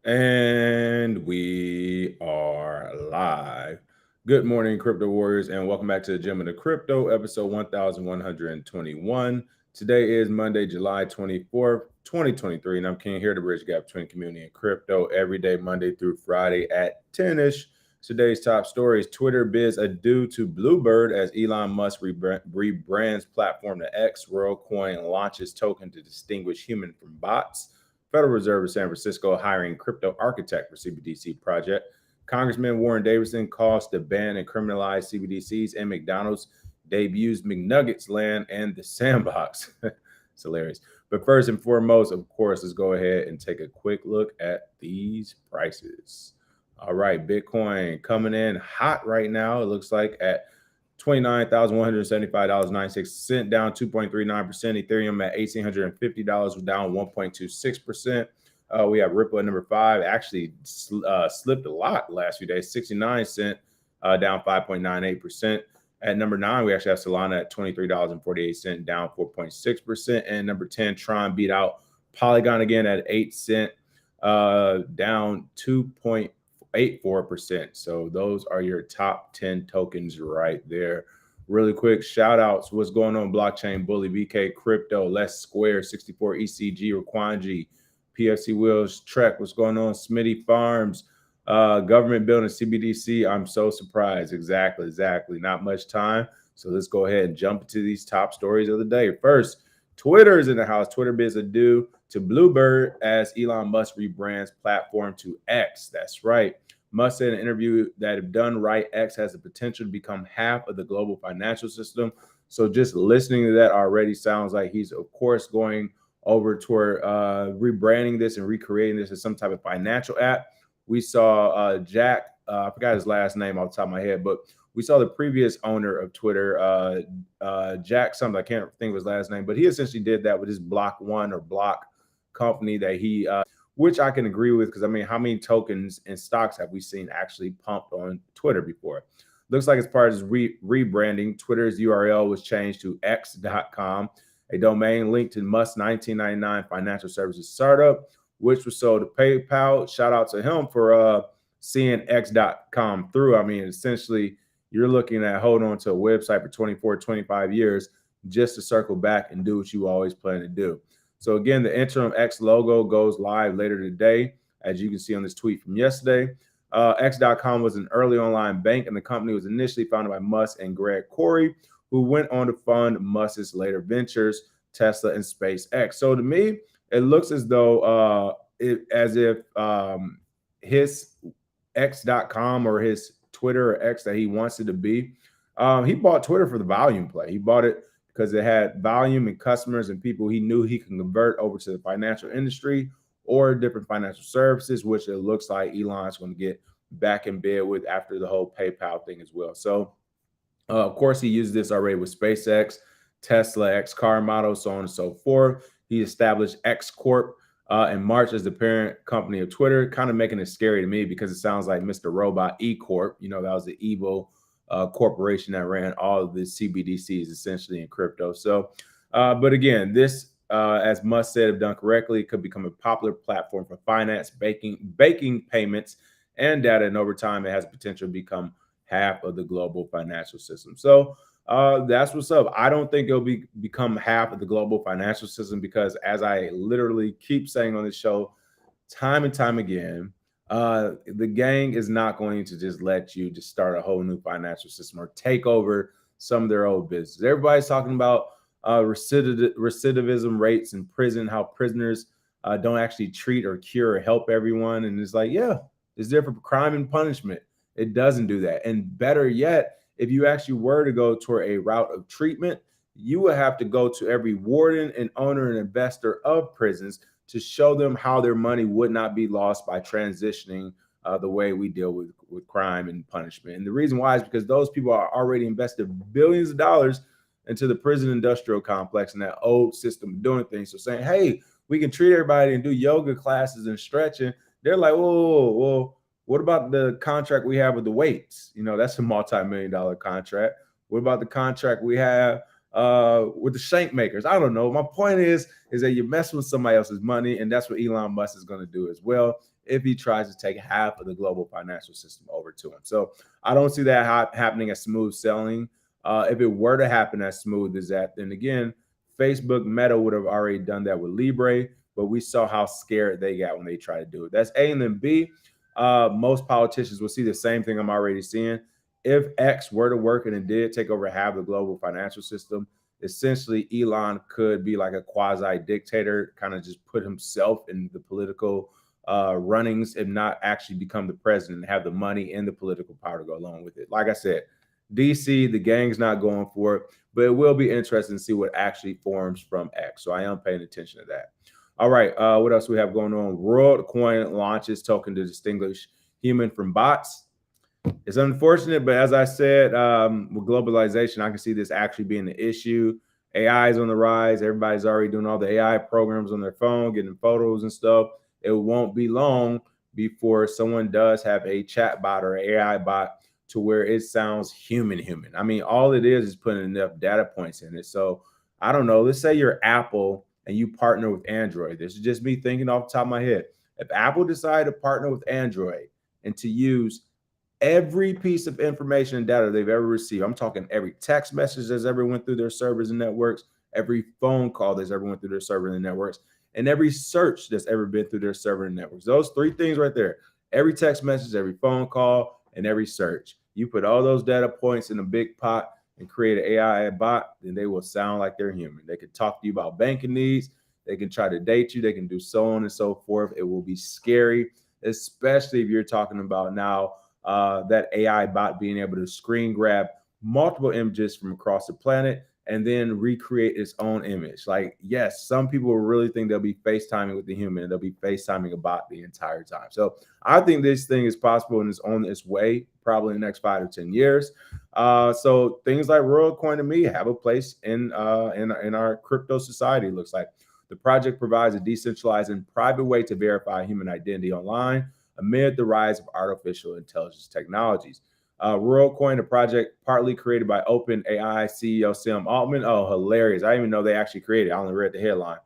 And we are live. Good morning, crypto warriors, and welcome back to the Gym of the Crypto, episode 1121. Today is Monday, July 24th, 2023, and I'm King here to bridge the gap between community and crypto every day, Monday through Friday at 10-ish. Today's top story is Twitter bids adieu to Bluebird as Elon Musk rebrands platform to X. Worldcoin launches token to distinguish human from bots. Federal Reserve of San Francisco hiring crypto architect for CBDC project. Congressman Warren Davidson calls to ban and criminalize CBDCs, and McDonald's debuts McNuggets land and the sandbox. It's hilarious. But first and foremost, of course, let's go ahead and take a quick look at these prices. All right, Bitcoin coming in hot right now. It looks like at $29,175.96, down 2.39%. Ethereum at $1,850 was down 1.26%. We have Ripple at number 5, actually slipped a lot the last few days, 69 cents, down 5.98%. At number 9, we actually have Solana at $23.48, down 4.6%. And number 10, Tron beat out Polygon again at 8 cents, down 2.84%. So those are your top 10 tokens right there. Really quick shout outs. What's going on? Blockchain Bully, BK Crypto, Less Square, 64 ECG, Raquanji, PFC Wheels, Trek. What's going on? Smitty Farms, government building CBDC. I'm so surprised. Exactly. Not much time. So let's go ahead and jump into these top stories of the day. First, Twitter is in the house. Twitter bids adieu to Bluebird as Elon Musk rebrands platform to X. That's right. Musk said in an interview that if done right, X has the potential to become half of the global financial system. So just listening to that already sounds like he's, of course, going over toward rebranding this and recreating this as some type of financial app. We saw Jack, I forgot his last name off the top of my head, but we saw the previous owner of Twitter, Jack something, I can't think of his last name, but he essentially did that with his Block One or Block company that he which I can agree with, because I mean, how many tokens and stocks have we seen actually pumped on Twitter before? Looks like as part of his rebranding, Twitter's URL was changed to x.com, a domain linked to Musk's 1999 financial services startup, which was sold to PayPal. Shout out to him for seeing x.com through. I mean, essentially, you're looking at holding on to a website for 24, 25 years just to circle back and do what you always plan to do. So again, the interim X logo goes live later today, as you can see on this tweet from yesterday. X.com was an early online bank, and the company was initially founded by Musk and Greg Corey, who went on to fund Musk's later ventures, Tesla and SpaceX. So to me, it looks as though as if his X.com or his Twitter or X that he wants it to be, he bought Twitter for the volume play. He bought it because it had volume and customers and people he knew he can convert over to the financial industry or different financial services, which it looks like Elon's going to get back in bed with after the whole PayPal thing as well. So, of course, he used this already with SpaceX, Tesla, X car model, so on and so forth. He established X Corp in March as the parent company of Twitter, kind of making it scary to me because it sounds like Mr. Robot E Corp. You know, that was the evil corporation that ran all of the CBDCs essentially in crypto. So, but again, this, as Musk said, if done correctly, could become a popular platform for finance, banking payments, and data. And over time, it has potential to become half of the global financial system. So that's what's up. I don't think it'll become half of the global financial system because, as I literally keep saying on this show, time and time again, the gang is not going to just let you just start a whole new financial system or take over some of their old business. Everybody's talking about recidivism rates in prison, how prisoners don't actually treat or cure or help everyone. And it's like, yeah, it's there for crime and punishment. It doesn't do that. And better yet, if you actually were to go toward a route of treatment, you would have to go to every warden and owner and investor of prisons to show them how their money would not be lost by transitioning the way we deal with crime and punishment. And the reason why is because those people are already invested billions of dollars into the prison industrial complex and that old system of doing things. So saying, hey, we can treat everybody and do yoga classes and stretching. They're like, whoa, what about the contract we have with the weights? You know, that's a multi-million-dollar contract. What about the contract we have with the shank makers. I don't know. My point is that you're messing with somebody else's money, and that's what Elon Musk is going to do as well if he tries to take half of the global financial system over to him. So I don't see that happening as smooth sailing. If it were to happen as smooth as that, then again, Facebook Meta would have already done that with Libre, but we saw how scared they got when they tried to do it. That's A. And then B, most politicians will see the same thing I'm already seeing. If X were to work and it did take over half the global financial system, essentially Elon could be like a quasi dictator, kind of just put himself in the political runnings and not actually become the president and have the money and the political power to go along with it. Like I said, DC, the gang's not going for it, but it will be interesting to see what actually forms from X. So I am paying attention to that. All right, what else we have going on? Worldcoin launches token to distinguish human from bots. It's unfortunate, but as I said, with globalization, I can see this actually being an issue. AI is on the rise. Everybody's already doing all the AI programs on their phone, getting photos and stuff. It won't be long before someone does have a chat bot or an AI bot to where it sounds human. I mean, all it is putting enough data points in it. So I don't know. Let's say you're Apple and you partner with Android. This is just me thinking off the top of my head. If Apple decided to partner with Android and to use every piece of information and data they've ever received, I'm talking every text message that's ever went through their servers and networks, every phone call that's ever went through their server and networks, and every search that's ever been through their server and networks. Those three things right there, every text message, every phone call, and every search. You put all those data points in a big pot and create an AI bot, then they will sound like they're human. They can talk to you about banking needs. They can try to date you. They can do so on and so forth. It will be scary, especially if you're talking about now that AI bot being able to screen grab multiple images from across the planet and then recreate its own image. Like, yes, some people will really think they'll be FaceTiming with the human and they'll be FaceTiming a bot the entire time. So I think this thing is possible and is on its way probably in the next 5 to 10 years. So things like Worldcoin to me have a place in our crypto society, it looks like. The project provides a decentralized and private way to verify human identity online amid the rise of artificial intelligence technologies. Worldcoin, a project partly created by OpenAI CEO Sam Altman. Oh, hilarious. I didn't even know they actually created it. I only read the headline.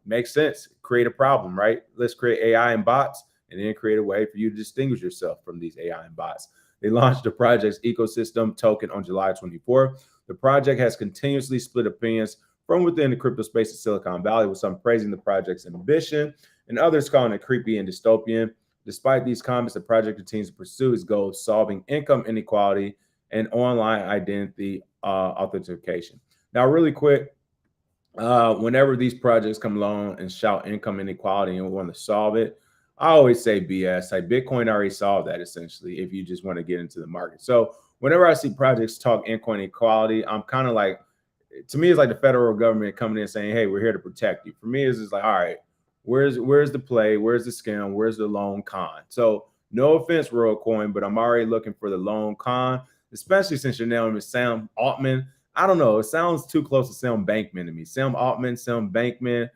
Makes sense. Create a problem, right? Let's create AI and bots and then create a way for you to distinguish yourself from these AI and bots. They launched the project's ecosystem token on July 24th. The project has continuously split opinions from within the crypto space of Silicon Valley, with some praising the project's ambition and others calling it creepy and dystopian. Despite these comments, the project continues to pursue its goal of solving income inequality and online identity authentication. Now, really quick, whenever these projects come along and shout income inequality and want to solve it, I always say BS. Like, Bitcoin already solved that essentially if you just want to get into the market. So whenever I see projects talk income inequality, I'm kind of like, to me, it's like the federal government coming in saying, hey, we're here to protect you. For me, it's just like, all right, where's the play? Where's the scam? Where's the lone con? So no offense, Worldcoin, but I'm already looking for the lone con, especially since your name is Sam Altman. I don't know. It sounds too close to Sam Bankman to me. Sam Altman, Sam Bankman,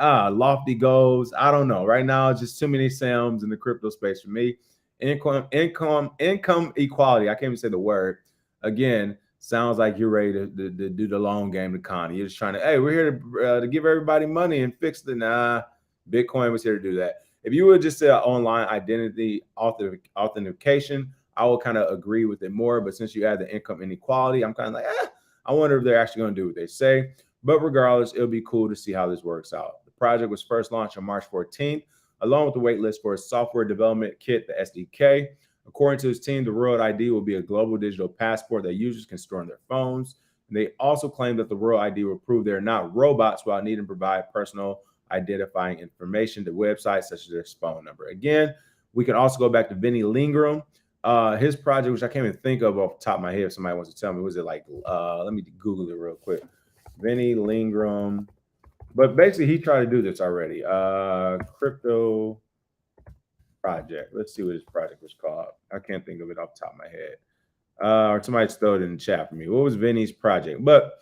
lofty goals. I don't know. Right now, it's just too many Sams in the crypto space for me. Income equality. I can't even say the word. Again, sounds like you're ready to do the long game to con. You're just trying to, hey, we're here to give everybody money and fix the, nah, Bitcoin was here to do that. If you would just say online identity authentication, I will kind of agree with it more. But since you add the income inequality, I'm kind of like, I wonder if they're actually going to do what they say. But regardless, it'll be cool to see how this works out. The project was first launched on March 14th, along with the waitlist for a software development kit, the SDK. According to his team, the World ID will be a global digital passport that users can store on their phones. And they also claim that the World ID will prove they're not robots while needing to provide personal identifying information to websites such as their phone number. Again, we can also go back to Vinny Lingram. His project, which I can't even think of off the top of my head, if somebody wants to tell me, was it like, let me Google it real quick. Vinny Lingram. But basically, he tried to do this already. Crypto project. Let's see what his project was called. I can't think of it off the top of my head. Or somebody throw it in the chat for me. What was Vinny's project? But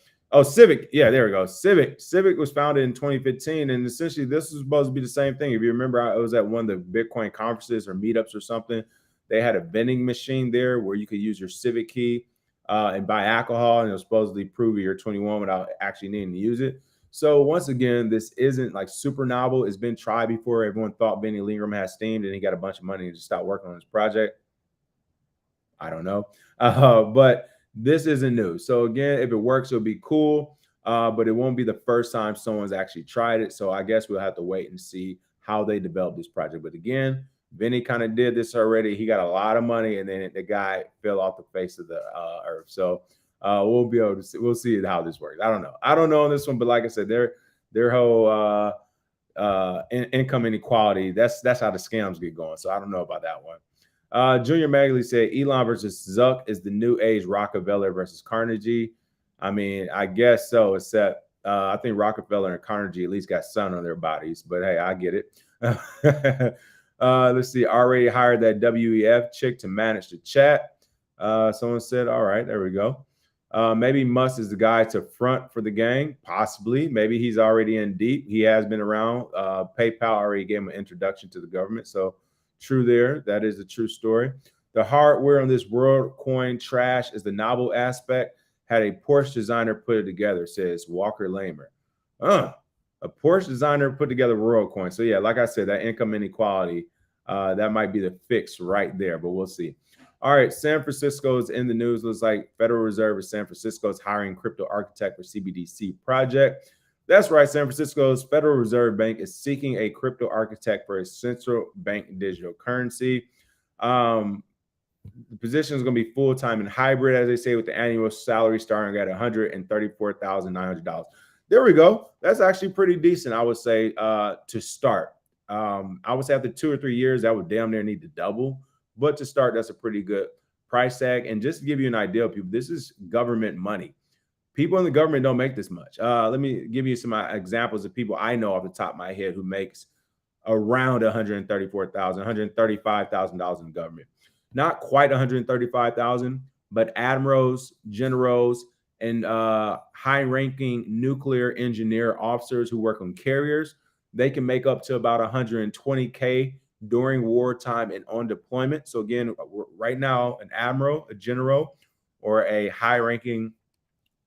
Civic. Yeah, there we go. Civic. Civic was founded in 2015, and essentially this was supposed to be the same thing. If you remember, I was at one of the Bitcoin conferences or meetups or something. They had a vending machine there where you could use your Civic key and buy alcohol, and it'll supposedly prove you're 21 without actually needing to use it. So once again, this isn't like super novel. It's been tried before. Everyone thought Benny Lingram had steamed and he got a bunch of money and just stopped working on his project. I don't know. But this isn't new. So again, if it works, it'll be cool. But it won't be the first time someone's actually tried it. So I guess we'll have to wait and see how they develop this project. But again, Vinny kind of did this already. He got a lot of money, and then the guy fell off the face of the earth. So we'll be able to see. We'll see how this works. I don't know. I don't know on this one, but like I said, their whole income inequality. That's how the scams get going. So I don't know about that one. Junior Magley said Elon versus Zuck is the new age Rockefeller versus Carnegie. I mean, I guess so, except I think Rockefeller and Carnegie at least got sun on their bodies, but hey, I get it. Let's see. Already hired that WEF chick to manage the chat. Someone said, all right, there we go. Maybe Musk is the guy to front for the gang. Possibly. Maybe he's already in deep. He has been around. PayPal already gave him an introduction to the government. So true there. That is a true story. The hardware on this Worldcoin trash is the novel aspect. Had a Porsche designer put it together, says Walker Lamer. A Porsche designer put together Worldcoin. So yeah, like I said, that income inequality, that might be the fix right there, but we'll see. All right, San Francisco is in the news. Looks like Federal Reserve of San Francisco is hiring crypto architect for CBDC project. That's right. San Francisco's Federal Reserve Bank is seeking a crypto architect for a central bank digital currency. The position is going to be full-time and hybrid, as they say, with the annual salary starting at $134,900. There we go. That's actually pretty decent, I would say, to start. I would say after 2 or 3 years, that would damn near need to double. But to start, that's a pretty good price tag. And just to give you an idea, people, this is government money. People in the government don't make this much. Let me give you some examples of people I know off the top of my head who makes around $134,000, $135,000 in government. Not quite 135,000, but admirals, generals, and high-ranking nuclear engineer officers who work on carriers, they can make up to about 120K during wartime and on deployment. So again, right now, an admiral, a general, or a high-ranking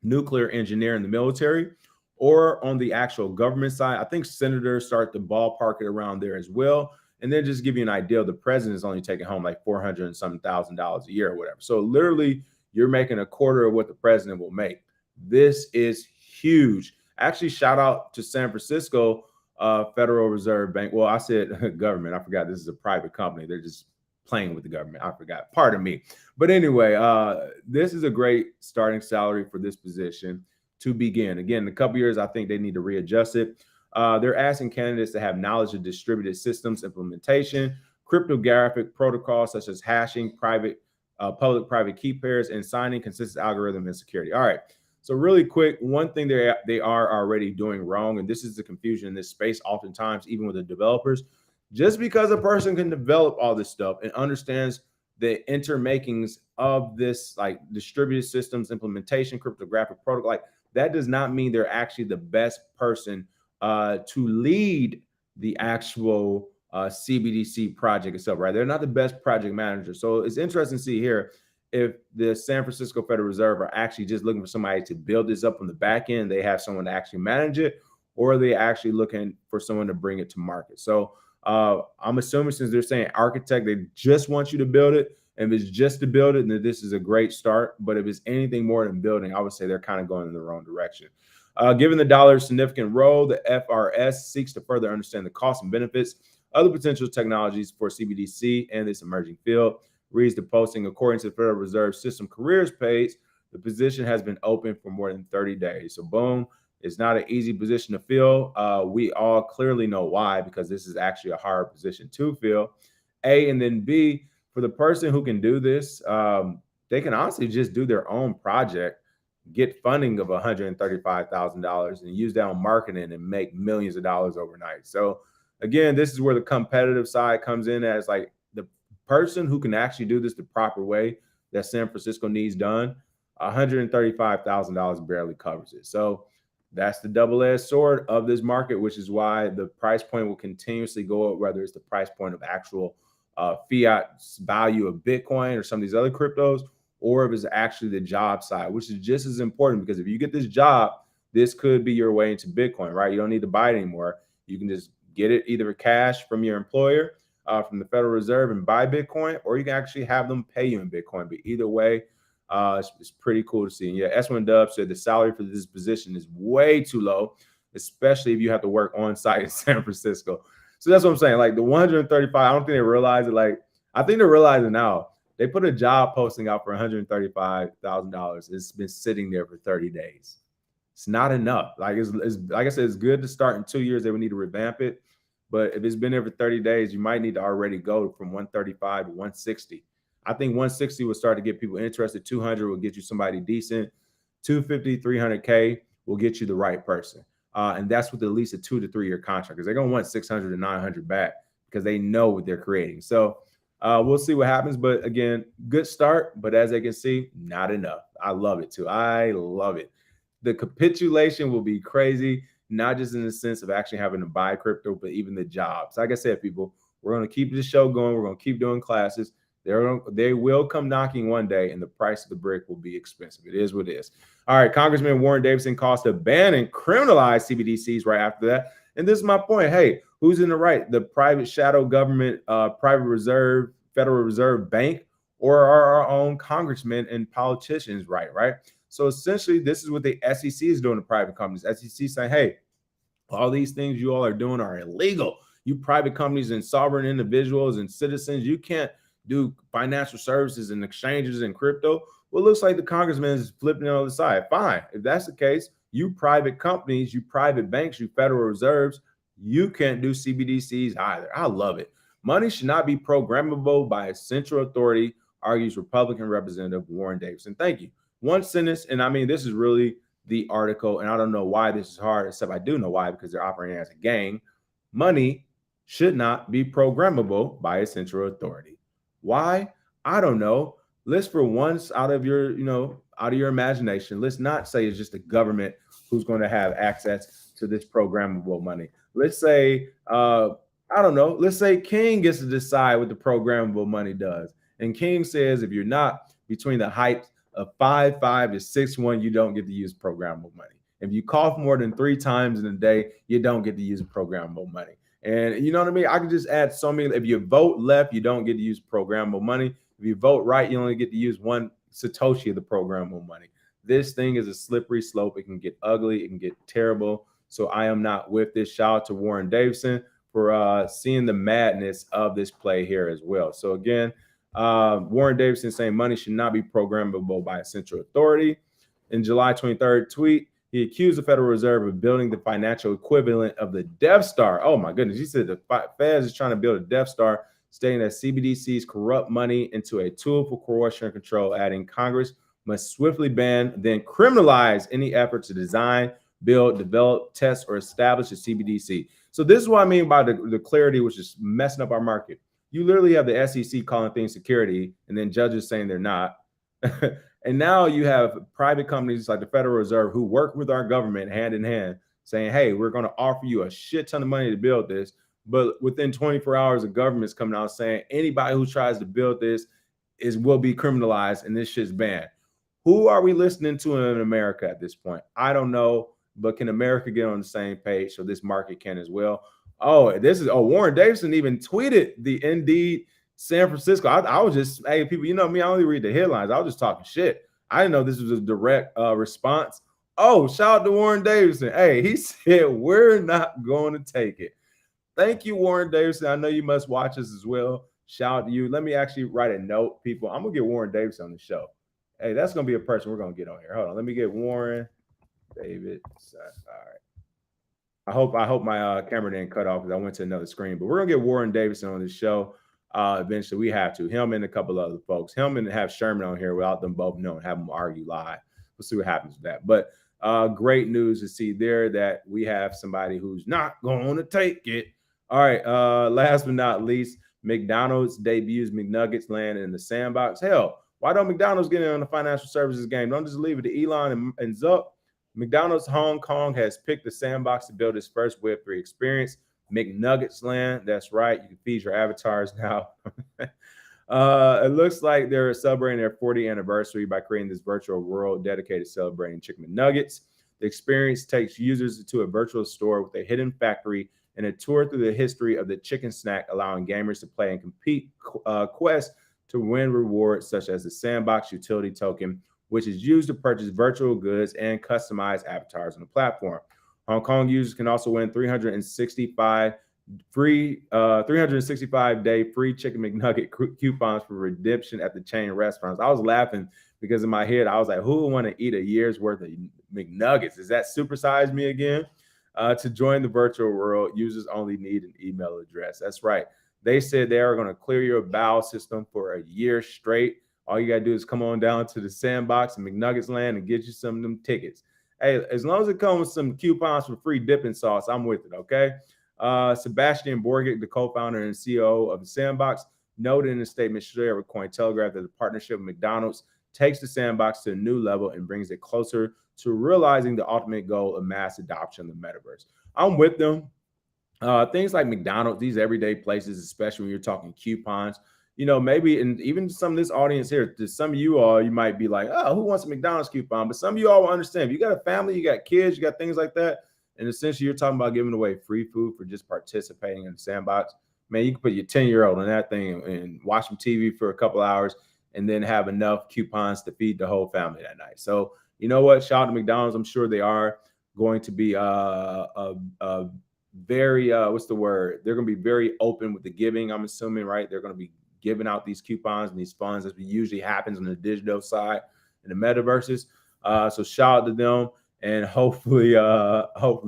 nuclear engineer in the military, or on the actual government side, I think senators start to ballpark it around there as well. And then just give you an idea, the president is only taking home like $400 and some $1,000 a year or whatever. So literally, you're making a quarter of what the president will make. This is huge. Actually, shout out to San Francisco Federal Reserve Bank. Well, I said government. I forgot this is a private company. They're just playing with the government. I forgot. Pardon me. But anyway, this is a great starting salary for this position to begin. Again, in a couple years, I think they need to readjust it. They're asking candidates to have knowledge of distributed systems implementation, cryptographic protocols such as hashing, public-private key pairs, and signing, consistent algorithm, and security. All right. So really quick, one thing they are already doing wrong, and this is the confusion in this space oftentimes, even with the developers. Just because a person can develop all this stuff and understands the intermakings of this, like distributed systems implementation, cryptographic protocol, like that does not mean they're actually the best person to lead the actual CBDC project itself, right? They're not the best project manager. So it's interesting to see here if the San Francisco Federal Reserve are actually just looking for somebody to build this up on the back end, they have someone to actually manage it, or are they actually looking for someone to bring it to market? So I'm assuming since they're saying architect, they just want you to build it. And if it's just to build it, then this is a great start. But if it's anything more than building, I would say they're kind of going in the wrong direction. Given the dollar's significant role, the FRS seeks to further understand the costs and benefits of the potential technologies for CBDC and this emerging field. Reads the posting. According to the Federal Reserve System careers page, the position has been open for more than 30 days. So boom, it's not an easy position to fill. We all clearly know why, because this is actually a hard position to fill. A, and then B, for the person who can do this, they can honestly just do their own project, get funding of $135,000 and use that on marketing and make millions of dollars overnight. So again, this is where the competitive side comes in, as like the person who can actually do this the proper way that San Francisco needs done, $135,000 barely covers it. So that's the double-edged sword of this market, which is why the price point will continuously go up, whether it's the price point of actual fiat value of Bitcoin or some of these other cryptos, or if it's actually the job side, which is just as important, because if you get this job, this could be your way into Bitcoin, right? You don't need to buy it anymore. You can just get it either cash from your employer, from the Federal Reserve, and buy Bitcoin, or you can actually have them pay you in Bitcoin. But either way, it's pretty cool to see. And yeah, S1 Dub said the salary for this position is way too low, especially if you have to work on site in San Francisco. So that's what I'm saying. Like the 135, I don't think they realize it. Like, I think they're realizing now. They put a job posting out for $135,000. It's been sitting there for 30 days. It's not enough. Like it's like I said, it's good to start in 2 years. They would need to revamp it. But if it's been there for 30 days, you might need to already go from 135 to 160. I think 160 will start to get people interested. 200 will get you somebody decent. 250, 300K will get you the right person. And that's with at least a 2 to 3 year contract, because they're going to want 600 to 900 back because they know what they're creating. So we'll see what happens. But again, good start. But as they can see, not enough. I love it too. I love it. The capitulation will be crazy, not just in the sense of actually having to buy crypto, but even the jobs. Like I said, people, we're going to keep the show going. We're going to keep doing classes. They will come knocking one day, and the price of the brick will be expensive. It is what it is. All right, Congressman Warren Davidson calls to ban and criminalize CBDCs right after that. And this is my point. Hey, who's in the right? The private shadow government, private reserve, Federal Reserve Bank, or are our own congressmen and politicians right? So essentially, this is what the SEC is doing to private companies. SEC saying, hey, all these things you all are doing are illegal. You private companies and sovereign individuals and citizens, you can't do financial services and exchanges and crypto. Well, it looks like the congressman is flipping it on the side. Fine. If that's the case, you private companies, you private banks, you Federal Reserves, you can't do CBDCs either. I love it. Money should not be programmable by a central authority, argues Republican Representative Warren Davidson. Thank you. One sentence, and I mean, this is really the article, and I don't know why this is hard, except I do know why, because they're operating as a gang. Money should not be programmable by a central authority. Why? I don't know. Let's, for once, out of your imagination, let's not say it's just the government who's going to have access to this programmable money. Let's say, I don't know, let's say King gets to decide what the programmable money does. And King says if you're not between the height of 5'5" to 6'1", you don't get to use programmable money. If you cough more than 3 times in a day, you don't get to use programmable money. And you know what I mean? I can just add so many. If you vote left, you don't get to use programmable money. If you vote right, you only get to use 1 Satoshi of the programmable money. This thing is a slippery slope. It can get ugly. It can get terrible. So I am not with this. Shout out to Warren Davidson for seeing the madness of this play here as well. So again, Warren Davidson saying money should not be programmable by a central authority. In July 23rd tweet, he accused the Federal Reserve of building the financial equivalent of the Death Star. Oh my goodness. He said the Fed is trying to build a Death Star, stating that CBDCs corrupt money into a tool for coercion and control, adding Congress must swiftly ban, then criminalize any effort to design, build, develop, test, or establish a CBDC. So this is what I mean by the clarity, which is messing up our market. You literally have the SEC calling things security, and then judges saying they're not. And now you have private companies like the Federal Reserve who work with our government hand in hand saying, hey, we're going to offer you a shit ton of money to build this. But within 24 hours, the government's coming out saying anybody who tries to build this will be criminalized and this shit's banned. Who are we listening to in America at this point? I don't know, but can America get on the same page so this market can as well? Warren Davidson even tweeted the Indeed San Francisco. I was just, hey, people, you know me, I only read the headlines. I was just talking shit. I didn't know this was a direct response. Oh, shout out to Warren Davidson. Hey, he said, we're not going to take it. Thank you, Warren Davidson. I know you must watch us as well. Shout out to you. Let me actually write a note, people. I'm going to get Warren Davidson on the show. Hey, that's going to be a person we're going to get on here. Hold on. Let me get Warren Davidson. All right. I hope my camera didn't cut off because I went to another screen. But we're going to get Warren Davidson on the show. Eventually, we have to. Him and a couple other folks. Him and have Sherman on here without them both knowing, have them argue live. We'll see what happens with that. But great news to see there that we have somebody who's not going to take it. All right. Last but not least, McDonald's debuts McNuggets land in the sandbox. Hell, why don't McDonald's get in on the financial services game? Don't just leave it to Elon and Zuck. McDonald's Hong Kong has picked the sandbox to build its first Web3 experience. McNuggets land. That's right. You can feed your avatars now. It looks like they're celebrating their 40th anniversary by creating this virtual world dedicated to celebrating chicken McNuggets. The experience takes users to a virtual store with a hidden factory and a tour through the history of the chicken snack, allowing gamers to play and compete quests to win rewards such as the Sandbox utility token, which is used to purchase virtual goods and customize avatars on the platform. Hong Kong users can also win 365-day free chicken McNugget coupons for redemption at the chain restaurants. I was laughing because in my head I was like, who would want to eat a year's worth of McNuggets? Is that supersize me again? To join the virtual world, users only need an email address. That's right. They said they are going to clear your bowel system for a year straight. All you got to do is come on down to the Sandbox in McNuggets land and get you some of them tickets. Hey, as long as it comes with some coupons for free dipping sauce, I'm with it, okay? Sebastian Borgic, the co-founder and CEO of the Sandbox, noted in a statement shared with Cointelegraph that the partnership with McDonald's takes the Sandbox to a new level and brings it closer to realizing the ultimate goal of mass adoption of the metaverse. I'm with them. Things like McDonald's, these everyday places, especially when you're talking coupons, maybe, and even some of this audience here, to some of you all, you might be like, oh, who wants a McDonald's coupon? But some of you all will understand. If you got a family, you got kids, you got things like that, and essentially you're talking about giving away free food for just participating in the Sandbox. Man, you can put your 10-year-old on that thing and watch some TV for a couple hours and then have enough coupons to feed the whole family that night. So you know what? Shout out to McDonald's. I'm sure they are going to be very what's the word? They're going to be very open with the giving. I'm assuming, right? They're going to be giving out these coupons and these funds as usually happens on the digital side in the metaverses. So shout out to them, and hopefully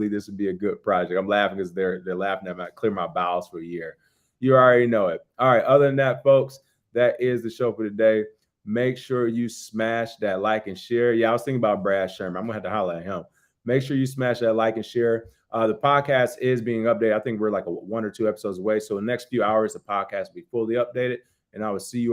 this will be a good project. I'm laughing because they're laughing at me. Clear my bowels for a year. You already know it. All right. Other than that, folks, that is the show for today. Make sure you smash that like and share. Yeah, I was thinking about Brad Sherman. I'm gonna have to holler at him. Make sure you smash that like and share. The podcast is being updated. I think we're like 1 or 2 episodes away. So the next few hours, the podcast will be fully updated, and I will see you